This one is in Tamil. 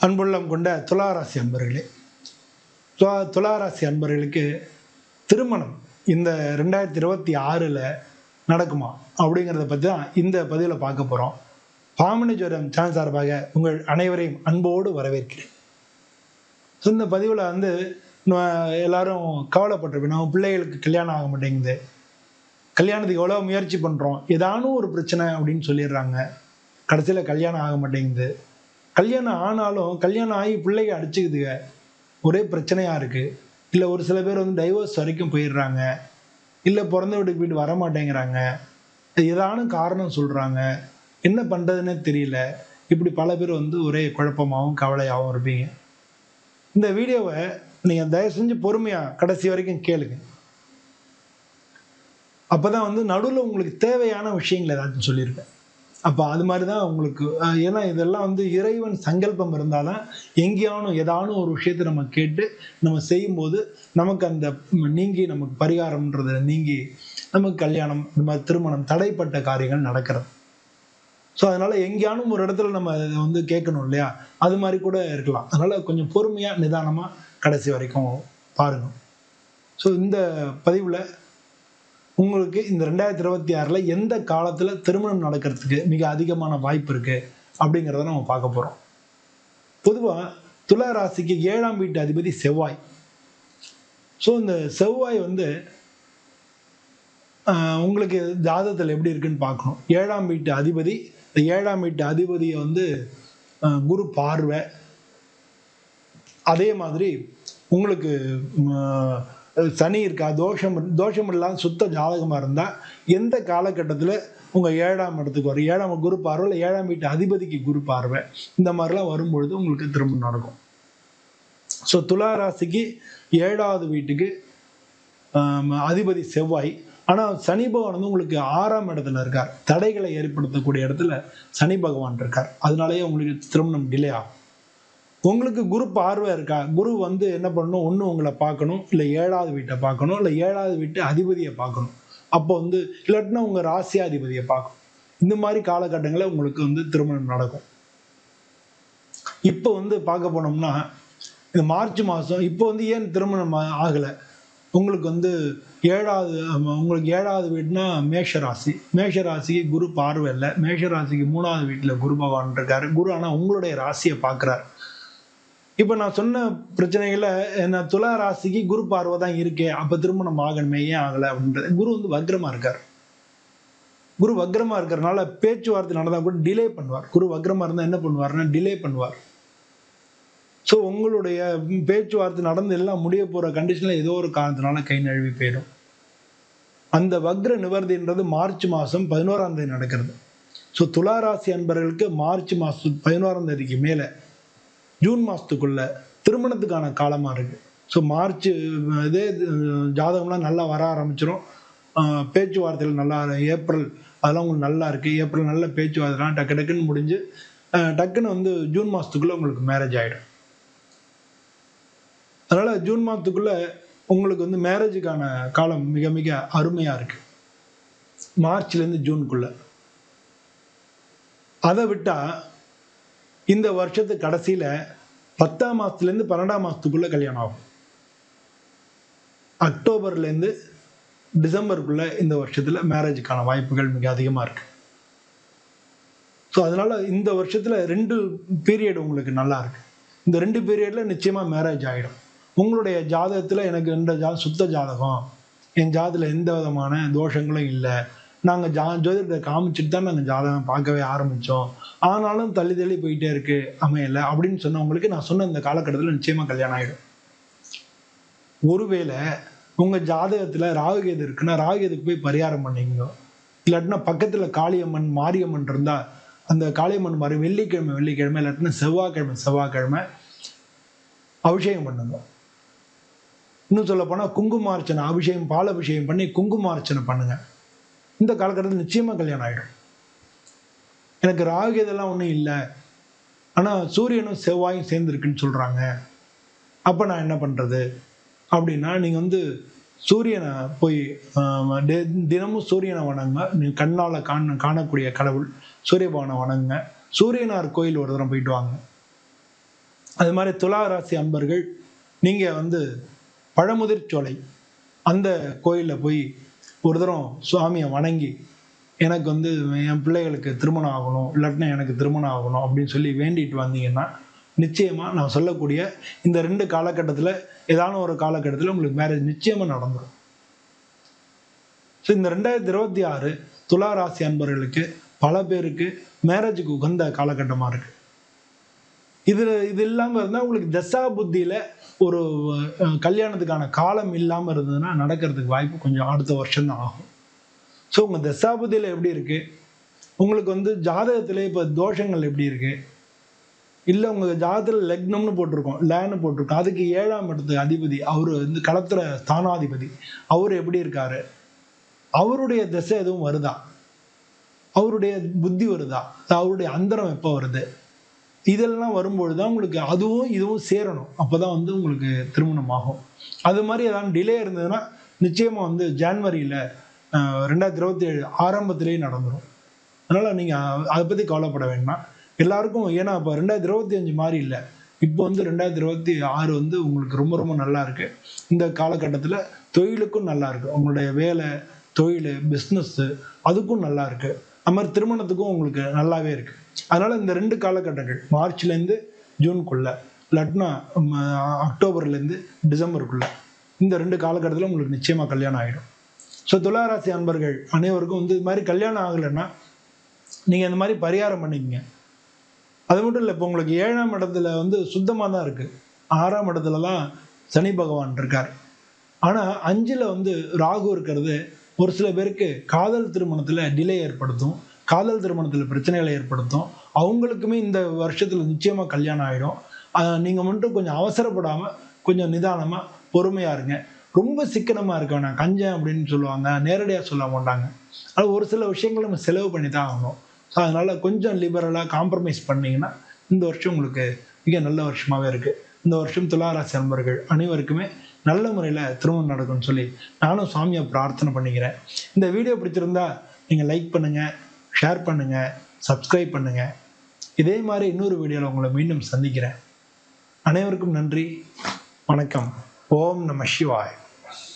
அன்புள்ளம் கொண்ட துளாராசி அன்பர்களே, துளாராசி அன்பர்களுக்கு திருமணம் இந்த 2026 நடக்குமா அப்படிங்கிறத பற்றி தான் இந்த பதிவில் பார்க்க போகிறோம். பாமணி ஜோதிடம் சேனல் சார்பாக உங்கள் அனைவரையும் அன்போடு வரவேற்கிறேன். இந்த பதிவில் எல்லாரும் கவலைப்பட்டிருப்பேன். நம்ம பிள்ளைகளுக்கு கல்யாணம் ஆக மாட்டேங்குது, கல்யாணத்துக்கு எவ்வளோ முயற்சி பண்ணுறோம், ஏதானும் ஒரு பிரச்சனை அப்படின்னு சொல்லிடுறாங்க, கடைசியில் கல்யாணம் ஆக மாட்டேங்குது. கல்யாணம் ஆனாலும் கல்யாணம் ஆகி பிள்ளைங்க அடிச்சுக்குதுங்க, ஒரே பிரச்சனையாக இருக்குது. இல்லை ஒரு சில பேர் டைவர்ஸ் வரைக்கும் போயிடுறாங்க, இல்லை பிறந்த வீட்டுக்கு வர மாட்டேங்கிறாங்க, ஏதானும் காரணம் சொல்கிறாங்க, என்ன பண்ணுறதுன்னே தெரியல. இப்படி பல பேர் ஒரே குழப்பமாகவும் கவலையாகவும் இருப்பீங்க. இந்த வீடியோவை நீங்கள் தயவு செஞ்சு பொறுமையாக கடைசி வரைக்கும் கேளுங்க. அப்போ தான் நடுவில் உங்களுக்கு தேவையான விஷயங்கள் ஏதாச்சும் சொல்லியிருக்கேன். அப்போ அது மாதிரி தான் உங்களுக்கு, ஏன்னா இதெல்லாம் இறைவன் சங்கல்பம் இருந்தால் தான் எங்கேயானும் ஏதானும் ஒரு விஷயத்தை நம்ம கேட்டு நம்ம செய்யும்போது நமக்கு அந்த நீங்கி, நமக்கு பரிகாரம்ன்றது நீங்கி, நமக்கு கல்யாணம் இந்த மாதிரி திருமணம் தடைப்பட்ட காரியங்கள் நடக்கிறது. ஸோ அதனால் எங்கேயானும் ஒரு இடத்துல நம்ம அதை கேட்கணும் இல்லையா, அது மாதிரி கூட இருக்கலாம். அதனால் கொஞ்சம் பொறுமையாக நிதானமாக கடைசி வரைக்கும் பாருங்கள். ஸோ இந்த பதிவில் உங்களுக்கு இந்த 2026 எந்த காலத்தில் திருமணம் நடக்கிறதுக்கு மிக அதிகமான வாய்ப்பு இருக்குது அப்படிங்கிறத நம்ம பார்க்க போகிறோம். பொதுவாக துலா ராசிக்கு 7ஆம் வீட்டு அதிபதி செவ்வாய். ஸோ இந்த செவ்வாய் உங்களுக்கு ஜாதகத்தில் எப்படி இருக்குன்னு பார்க்கணும். 7ஆம் வீட்டு அதிபதி, இந்த 7ஆம் வீட்டு அதிபதியை குரு பார்வை. அதே மாதிரி உங்களுக்கு சனி இருக்கா, தோஷம் இல்லாத சுத்த ஜாதகமாக இருந்தால் எந்த காலகட்டத்தில் உங்கள் 7ஆம் இடத்துக்கு வரும், 7ஆம் குரு பார்வை, இல்லை 7ஆம் வீட்டு அதிபதிக்கு குரு பார்வை, இந்த மாதிரிலாம் வரும்பொழுது உங்களுக்கு திருமணம் நடக்கும். ஸோ துலா ராசிக்கு 7ஆவது வீட்டுக்கு அதிபதி செவ்வாய். ஆனால் சனி பகவான் உங்களுக்கு 6ஆம் இடத்துல இருக்கார். தடைகளை ஏற்படுத்தக்கூடிய இடத்துல சனி பகவான் இருக்கார். அதனாலேயே உங்களுக்கு திருமணம் டிலே ஆகும். உங்களுக்கு குரு பார்வை இருக்கா, குரு என்ன பண்ணணும், ஒன்று உங்களை பார்க்கணும், இல்லை 7ஆவது வீட்டை பார்க்கணும், இல்லை 7ஆவது வீட்டு அதிபதியை பார்க்கணும். அப்போ இல்லாட்டினா உங்கள் ராசியாதிபதியை பார்க்கணும். இந்த மாதிரி காலகட்டங்களில் உங்களுக்கு திருமணம் நடக்கும். இப்போ பார்க்க போனோம்னா இந்த மார்ச் மாதம் இப்போ ஏன் திருமணம் ஆகலை, உங்களுக்கு 7ஆவது வீடுனா மேஷராசி. மேஷராசிக்கு குரு பார்வை இல்லை. மேஷராசிக்கு 3ஆவது வீட்டில் குரு பகவான் இருக்காரு. குரு ஆனால் உங்களுடைய ராசியை பார்க்குறாரு. இப்போ நான் சொன்ன பிரச்சனைகளை என்ன, துலா ராசிக்கு குரு பார்வை தான் இருக்கே, அப்போ திருமணம் ஆகணுமே, ஏன் ஆகலை அப்படின்றது. குரு வக்ரமாக இருக்கார். குரு வக்ரமாக இருக்கிறனால பேச்சுவார்த்தை நடந்தால் கூட டிலே பண்ணுவார். குரு வக்ரமாக இருந்தால் என்ன பண்ணுவார்னா டிலே பண்ணுவார். ஸோ உங்களுடைய பேச்சுவார்த்தை நடந்து எல்லாம் முடிய போகிற கண்டிஷனில் ஏதோ ஒரு காரணத்தினால கை நழுவி போயிடும். அந்த வக்ர நிவர்த்தின்றது மார்ச் மாதம் 11ஆம் தேதி நடக்கிறது. ஸோ துலா ராசி அன்பர்களுக்கு மார்ச் மாதம் 11ஆம் தேதிக்கு மேலே ஜூன் மாதத்துக்குள்ள திருமணத்துக்கான காலமாக இருக்குது. ஸோ மார்ச் இதே ஜாதகம்லாம் நல்லா வர ஆரம்பிச்சிடும். பேச்சுவார்த்தைகள் நல்லா, ஏப்ரல் அதெல்லாம் உங்களுக்கு நல்லா இருக்குது. ஏப்ரல் நல்ல பேச்சுவார்த்தைலாம் டக்குன்னு முடிஞ்சு டக்குன்னு ஜூன் மாதத்துக்குள்ளே உங்களுக்கு மேரேஜ் ஆகிடும். அதனால் ஜூன் மாதத்துக்குள்ளே உங்களுக்கு மேரேஜுக்கான காலம் மிக மிக அருமையாக இருக்குது, மார்ச்லேருந்து ஜூனுக்குள்ளே. அதை விட்டால் இந்த வருஷத்து கடைசியில் 10ஆம் மாதத்துலேருந்து 12ஆம் மாதத்துக்குள்ளே கல்யாணம் ஆகும். அக்டோபர்லேருந்து டிசம்பருக்குள்ளே இந்த வருஷத்தில் மேரேஜுக்கான வாய்ப்புகள் மிக அதிகமாக இருக்குது. ஸோ அதனால் இந்த வருஷத்தில் 2 பீரியட் உங்களுக்கு நல்லா இருக்குது. இந்த 2 பீரியடில் நிச்சயமாக மேரேஜ் ஆகிடும். உங்களுடைய ஜாதகத்தில் எனக்கு இந்த சுத்த ஜாதகம், என் ஜாதகத்தில் எந்த விதமான தோஷங்களும் இல்லை, நாங்கள் ஜோதிடத்தை காமிச்சிட்டு தான் நாங்கள் ஜாதகம் பார்க்கவே ஆரம்பித்தோம், ஆனாலும் தள்ளி தள்ளி போயிட்டே இருக்கு, அமையலை அப்படின்னு சொன்னவங்களுக்கு நான் சொன்ன இந்த காலகட்டத்தில் நிச்சயமாக கல்யாணம் ஆகிடும். ஒருவேளை உங்கள் ஜாதகத்தில் ராகுகேது இருக்குன்னா ராகுகேதுக்கு போய் பரிகாரம் பண்ணிக்கோ. இல்லாட்டினா பக்கத்தில் காளியம்மன் மாரியம்மன் இருந்தால் அந்த காளியம்மன் மாதிரி வெள்ளிக்கிழமை இல்லாட்டினா செவ்வாய்க்கிழமை அபிஷேகம் பண்ணுங்க. இன்னும் சொல்ல போனால் குங்குமார்ச்சனை அபிஷேகம், பால் அபிஷேகம் பண்ணி குங்குமார்ச்சனை பண்ணுங்க. இந்த காலகட்டத்தில் நிச்சயமாக கல்யாணம் ஆகிடும். எனக்கு ராகு இதெல்லாம் ஒன்றும் இல்லை, ஆனால் சூரியனும் செவ்வாயும் சேர்ந்துருக்குன்னு சொல்கிறாங்க, அப்போ நான் என்ன பண்ணுறது அப்படின்னா, நீங்கள் சூரியனை போய் தினமும் சூரியனை வணங்குங்க. நீங்கள் கண்ணால் காணக்கூடிய கடவுள் சூரிய பகவானை வணங்குங்க. சூரியனார் கோயில் ஒரு தரம் போயிட்டு வாங்க. அது மாதிரி துலா ராசி அன்பர்கள் நீங்கள் வந்து பழமுதிர் சோலை அந்த கோயிலில் போய் ஒரு தரம் சுவாமியை வணங்கி எனக்கு வந்து என் பிள்ளைகளுக்கு திருமணம் ஆகணும், இல்லாட்டினா எனக்கு திருமணம் ஆகணும் அப்படின்னு சொல்லி வேண்டிட்டு வந்தீங்கன்னா நிச்சயமாக நான் சொல்லக்கூடிய இந்த 2 காலகட்டத்தில் ஏதான ஒரு காலகட்டத்தில் உங்களுக்கு மேரேஜ் நிச்சயமாக நடந்துடும். ஸோ இந்த 2026 துலா ராசி அன்பர்களுக்கு பல பேருக்கு மேரேஜுக்கு உகந்த காலகட்டமாக இருக்கு. இது இல்லாமல் இருந்தால் உங்களுக்கு தசா புத்தியில் ஒரு கல்யாணத்துக்கான காலம் இல்லாமல் இருந்ததுன்னா நடக்கிறதுக்கு வாய்ப்பு கொஞ்சம் அடுத்த வருஷம்தான் ஆகும். ஸோ உங்கள் தசாபுத்தியில் எப்படி இருக்கு, உங்களுக்கு வந்து ஜாதகத்தில் இப்போ தோஷங்கள் எப்படி இருக்கு, இல்லை உங்கள் ஜாதகத்தில் லக்னம்னு போட்டிருக்கோம், லேன்னு போட்டிருக்கோம், அதுக்கு 7ஆம் இடத்து அதிபதி அவர் வந்து களத்திர ஸ்தானாதிபதி அவர் எப்படி இருக்காரு, அவருடைய திசை எதுவும் வருதா, அவருடைய புத்தி வருதா, அவருடைய அந்தரம் எப்போ வருது, இதெல்லாம் வரும்பொழுது தான் உங்களுக்கு அதுவும் இதுவும் சேரணும். அப்போ தான் வந்து உங்களுக்கு திருமணம் ஆகும். அது மாதிரி ஏதாவது டிலே இருந்ததுன்னா நிச்சயமாக வந்து ஜான்வரியில் 2027 ஆரம்பத்திலேயே நடந்துடும். அதனால் நீங்கள் அதை பற்றி கவலைப்பட வேண்டாம். எல்லாருக்கும் ஏன்னா இப்போ 2025 மாதிரி இல்லை, இப்போ வந்து 2026 வந்து உங்களுக்கு ரொம்ப ரொம்ப நல்லா இருக்கு. இந்த காலகட்டத்தில் தொழிலுக்கும் நல்லா இருக்கு, உங்களுடைய வேலை தொழில் பிஸ்னஸ்ஸு அதுக்கும் நல்லா இருக்கு. அது மாதிரி திருமணத்துக்கும் உங்களுக்கு நல்லாவே இருக்கு. அதனால இந்த 2 காலகட்டங்கள் மார்ச்லேருந்து ஜூனுக்குள்ள, இல்லாட்டினா அக்டோபர்லேருந்து டிசம்பருக்குள்ள, இந்த 2 காலகட்டத்தில் உங்களுக்கு நிச்சயமாக கல்யாணம் ஆகிடும். ஸோ துளாராசி அன்பர்கள் அனைவருக்கும் வந்து இது மாதிரி கல்யாணம் ஆகலைன்னா நீங்கள் இந்த மாதிரி பரிகாரம் பண்ணிக்கங்க. அது மட்டும் இல்லை, இப்போ உங்களுக்கு 7ஆம் இடத்துல வந்து சுத்தமாக தான் இருக்குது, 6ஆம் இடத்துல தான் சனி பகவான் இருக்கார். ஆனால் 5ல் வந்து ராகு இருக்கிறது ஒரு சில பேருக்கு காதல் திருமணத்தில் டிலே ஏற்படுத்தும், காதல் திருமணத்தில் பிரச்சனைகளை ஏற்படுத்தும். அவங்களுக்குமே இந்த வருஷத்தில் நிச்சயமாக கல்யாணம் ஆகிடும். நீங்கள் மட்டும் கொஞ்சம் அவசரப்படாமல் கொஞ்சம் நிதானமாக பொறுமையாக இருங்க. ரொம்ப சிக்கனமாக இருக்க வேணாம். கஞ்சன் அப்படின்னு சொல்லுவாங்க, நேரடியாக சொல்ல மாட்டாங்க. அது ஒரு சில விஷயங்கள் நம்ம செலவு பண்ணி தான் ஆகணும். ஸோ அதனால் கொஞ்சம் லிபரலாக காம்ப்ரமைஸ் பண்ணிங்கன்னா இந்த வருஷம் உங்களுக்கு மிக நல்ல வருஷமாகவே இருக்குது. இந்த வருஷம் துளாராசி அன்பர்கள் அனைவருக்குமே நல்ல முறையில் திருமணம் நடக்கும்னு சொல்லி நானும் சாமியை பிரார்த்தனை பண்ணிக்கிறேன். இந்த வீடியோ பிடிச்சிருந்தா நீங்கள் லைக் பண்ணுங்கள், ஷேர் பண்ணுங்கள், சப்ஸ்கிரைப் பண்ணுங்கள். இதே மாதிரி இன்னொரு வீடியோவில் உங்களை மீண்டும் சந்திக்கிறேன். அனைவருக்கும் நன்றி, வணக்கம். ஓம் நம சிவாய்.